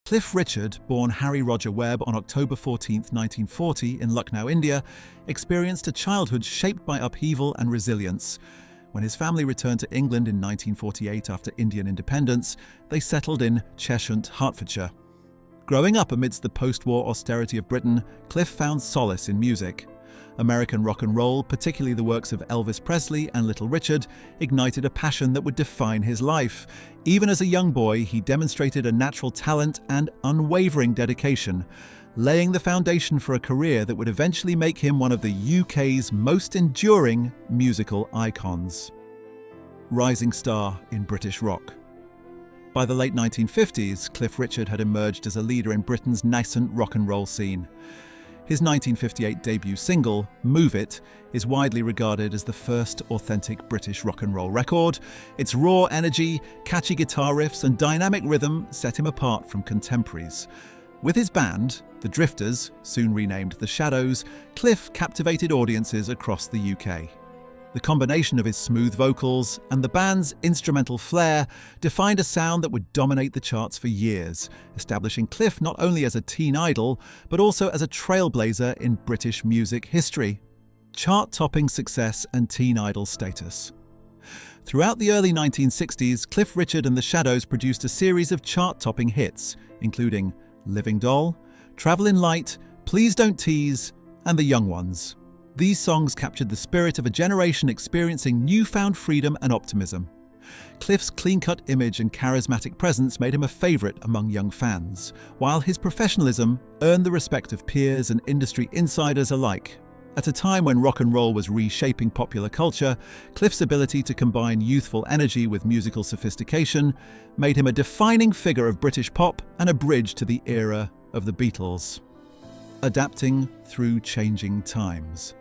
Cliff Richard, born Harry Roger Webb on October 14, 1940 in Lucknow, India, experienced a childhood shaped by upheaval and resilience. When his family returned to England in 1948 after Indian independence, they settled in Cheshunt, Hertfordshire. Growing up amidst the post-war austerity of Britain, Cliff found solace in music. American rock and roll, particularly the works of Elvis Presley and Little Richard, ignited a passion that would define his life. Even as a young boy, he demonstrated a natural talent and unwavering dedication, laying the foundation for a career that would eventually make him one of the UK's most enduring musical icons. Rising star in British rock. By the late 1950s, Cliff Richard had emerged as a leader in Britain's nascent rock and roll scene. His 1958 debut single, Move It, is widely regarded as the first authentic British rock and roll record. Its raw energy, catchy guitar riffs and dynamic rhythm set him apart from contemporaries. With his band, The Drifters, soon renamed The Shadows, Cliff captivated audiences across the UK. The combination of his smooth vocals and the band's instrumental flair defined a sound that would dominate the charts for years, establishing Cliff not only as a teen idol, but also as a trailblazer in British music history. Chart-topping success and teen idol status. Throughout the early 1960s, Cliff Richard and the Shadows produced a series of chart-topping hits, including Living Doll, Travelin' Light, Please Don't Tease, and The Young Ones. These songs captured the spirit of a generation experiencing newfound freedom and optimism. Cliff's clean-cut image and charismatic presence made him a favourite among young fans, while his professionalism earned the respect of peers and industry insiders alike. At a time when rock and roll was reshaping popular culture, Cliff's ability to combine youthful energy with musical sophistication made him a defining figure of British pop and a bridge to the era of the Beatles. Adapting through changing times.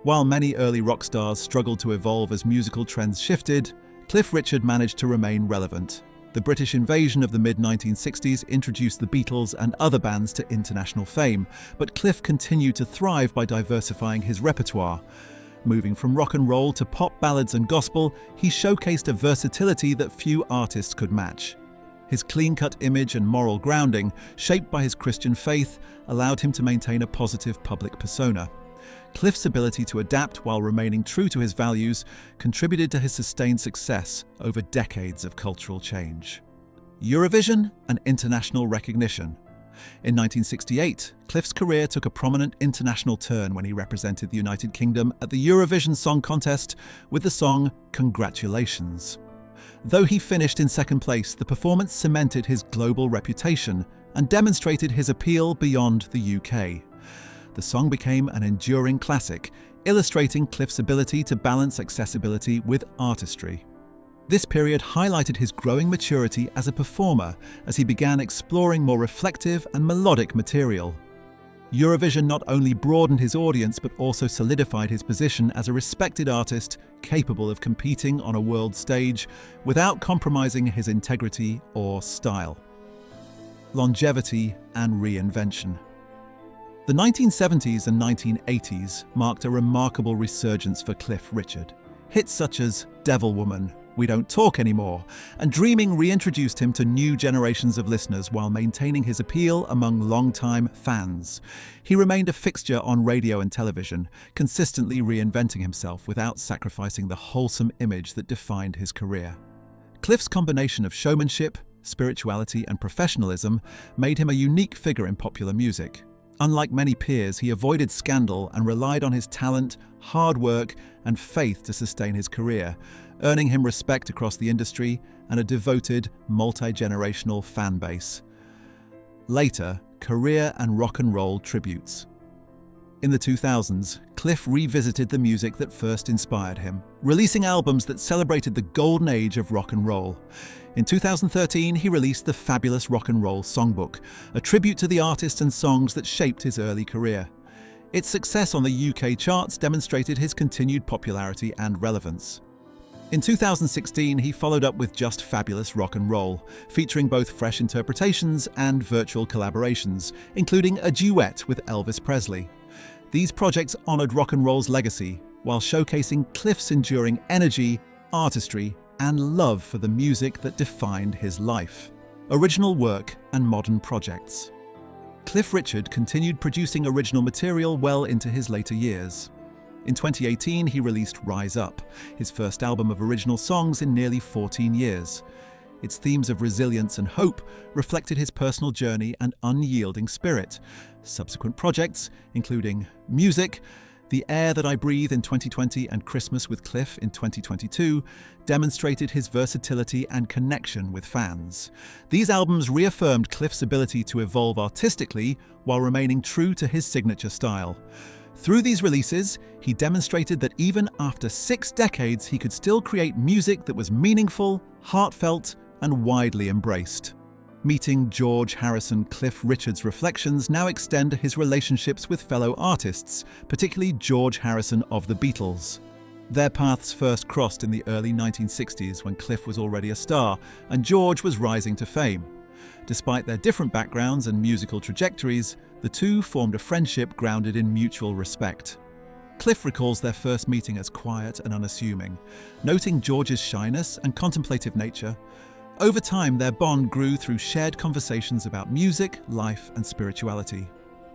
While many early rock stars struggled to evolve as musical trends shifted, Cliff Richard managed to remain relevant. The British invasion of the mid-1960s introduced the Beatles and other bands to international fame, but Cliff continued to thrive by diversifying his repertoire. Moving from rock and roll to pop ballads and gospel, he showcased a versatility that few artists could match. His clean-cut image and moral grounding, shaped by his Christian faith, allowed him to maintain a positive public persona. Cliff's ability to adapt while remaining true to his values contributed to his sustained success over decades of cultural change. Eurovision and international recognition. In 1968, Cliff's career took a prominent international turn when he represented the United Kingdom at the Eurovision Song Contest with the song Congratulations. Though he finished in second place, the performance cemented his global reputation and demonstrated his appeal beyond the UK. The song became an enduring classic, illustrating Cliff's ability to balance accessibility with artistry. This period highlighted his growing maturity as a performer as he began exploring more reflective and melodic material. Eurovision not only broadened his audience but also solidified his position as a respected artist capable of competing on a world stage without compromising his integrity or style. Longevity and reinvention. The 1970s and 1980s marked a remarkable resurgence for Cliff Richard. Hits such as Devil Woman, We Don't Talk Anymore, and Dreaming reintroduced him to new generations of listeners while maintaining his appeal among longtime fans. He remained a fixture on radio and television, consistently reinventing himself without sacrificing the wholesome image that defined his career. Cliff's combination of showmanship, spirituality, and professionalism made him a unique figure in popular music. Unlike many peers, he avoided scandal and relied on his talent, hard work, and faith to sustain his career, earning him respect across the industry and a devoted, multi-generational fan base. Later, career and rock and roll tributes. In the 2000s, Cliff revisited the music that first inspired him, releasing albums that celebrated the golden age of rock and roll. In 2013, he released the Fabulous Rock and Roll Songbook, a tribute to the artists and songs that shaped his early career. Its success on the UK charts demonstrated his continued popularity and relevance. In 2016, he followed up with Just Fabulous Rock and Roll, featuring both fresh interpretations and virtual collaborations, including a duet with Elvis Presley. These projects honored rock and roll's legacy, while showcasing Cliff's enduring energy, artistry, and love for the music that defined his life. Original work and modern projects. Cliff Richard continued producing original material well into his later years. In 2018, he released Rise Up, his first album of original songs in nearly 14 years. Its themes of resilience and hope reflected his personal journey and unyielding spirit. Subsequent projects, including Music, The Air That I Breathe in 2020 and Christmas with Cliff in 2022, demonstrated his versatility and connection with fans. These albums reaffirmed Cliff's ability to evolve artistically while remaining true to his signature style. Through these releases, he demonstrated that even after 6 decades, he could still create music that was meaningful, heartfelt, and widely embraced. Meeting George Harrison, Cliff Richard's reflections now extend to his relationships with fellow artists, particularly George Harrison of the Beatles. Their paths first crossed in the early 1960s when Cliff was already a star and George was rising to fame. Despite their different backgrounds and musical trajectories, the two formed a friendship grounded in mutual respect. Cliff recalls their first meeting as quiet and unassuming, noting George's shyness and contemplative nature. Over time, their bond grew through shared conversations about music, life, and spirituality,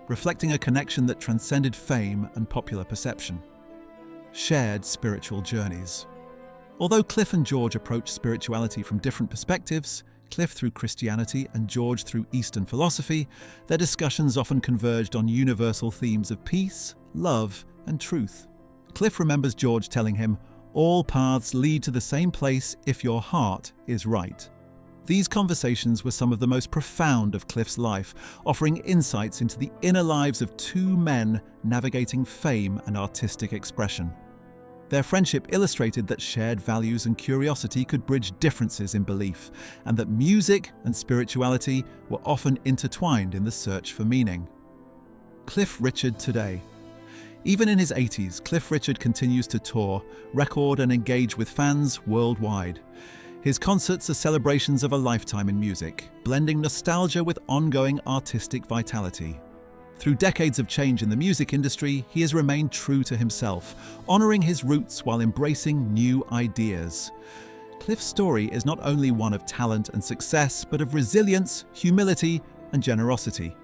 reflecting a connection that transcended fame and popular perception. Shared spiritual journeys. Although Cliff and George approached spirituality from different perspectives, Cliff through Christianity and George through Eastern philosophy, their discussions often converged on universal themes of peace, love, and truth. Cliff remembers George telling him, "All paths lead to the same place if your heart is right." These conversations were some of the most profound of Cliff's life, offering insights into the inner lives of two men navigating fame and artistic expression. Their friendship illustrated that shared values and curiosity could bridge differences in belief, and that music and spirituality were often intertwined in the search for meaning. Cliff Richard today. Even in his 80s, Cliff Richard continues to tour, record, and engage with fans worldwide. His concerts are celebrations of a lifetime in music, blending nostalgia with ongoing artistic vitality. Through decades of change in the music industry, he has remained true to himself, honoring his roots while embracing new ideas. Cliff's story is not only one of talent and success, but of resilience, humility, and generosity.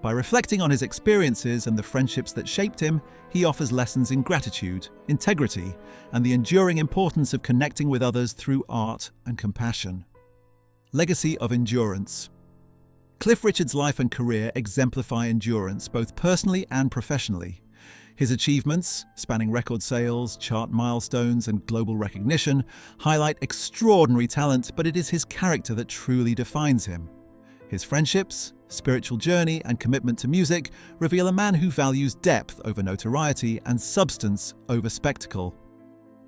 By reflecting on his experiences and the friendships that shaped him, he offers lessons in gratitude, integrity, and the enduring importance of connecting with others through art and compassion. Legacy of endurance. Cliff Richard's life and career exemplify endurance both personally and professionally. His achievements, spanning record sales, chart milestones, and global recognition, highlight extraordinary talent, but it is his character that truly defines him. His friendships, spiritual journey, and commitment to music reveal a man who values depth over notoriety and substance over spectacle.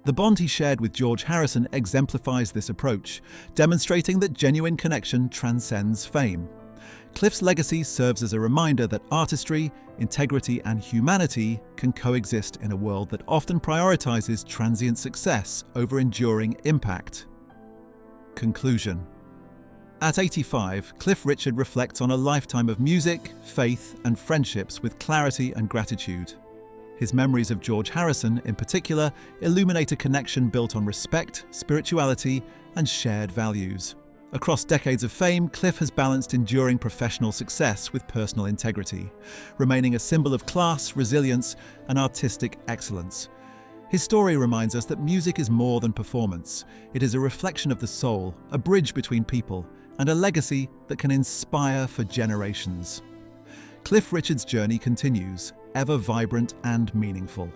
The bond he shared with George Harrison exemplifies this approach, demonstrating that genuine connection transcends fame. Cliff's legacy serves as a reminder that artistry, integrity, and humanity can coexist in a world that often prioritizes transient success over enduring impact. Conclusion. At 85, Cliff Richard reflects on a lifetime of music, faith, and friendships with clarity and gratitude. His memories of George Harrison, in particular, illuminate a connection built on respect, spirituality, and shared values. Across decades of fame, Cliff has balanced enduring professional success with personal integrity, remaining a symbol of class, resilience, and artistic excellence. His story reminds us that music is more than performance. It is a reflection of the soul, a bridge between people, and a legacy that can inspire for generations. Cliff Richard's journey continues, ever vibrant and meaningful.